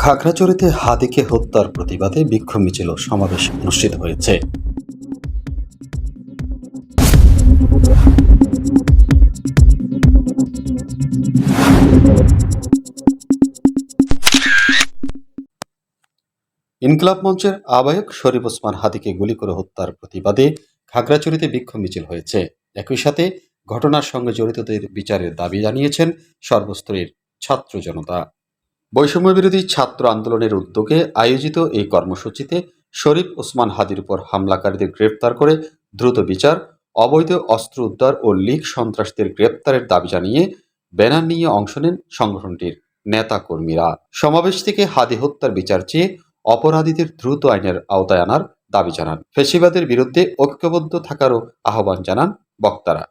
খাগড়াছড়িতে হাদিকে হত্যার প্রতিবাদে বিক্ষোভ মিছিল ও সমাবেশ অনুষ্ঠিত হয়েছে। ইনকিলাব মঞ্চের আহ্বায়ক শরীফ ওসমান হাদিকে গুলি করে হত্যার প্রতিবাদে খাগড়াছড়িতে বিক্ষোভ মিছিল হয়েছে। একই সাথে ঘটনার সঙ্গে জড়িতদের বিচারের দাবি জানিয়েছেন সর্বস্তরের ছাত্র জনতা। বৈষম্যবিরোধী ছাত্র আন্দোলনের উদ্যোগে আয়োজিত এই কর্মসূচিতে শরীফ ওসমান হাদির উপর হামলাকারীদের গ্রেপ্তার করে দ্রুত বিচার, অবৈধ অস্ত্র উদ্ধার ও লীগ সন্ত্রাসীদের গ্রেপ্তারের দাবি জানিয়ে ব্যানার নিয়ে অংশ নেন সংগঠনটির নেতা কর্মীরা। সমাবেশ থেকে হাদি হত্যার বিচার চেয়ে অপরাধীদের দ্রুত আইনের আওতায় আনার দাবি জানান। ফ্যাসিবাদের বিরুদ্ধে ঐক্যবদ্ধ থাকারও আহ্বান জানান বক্তারা।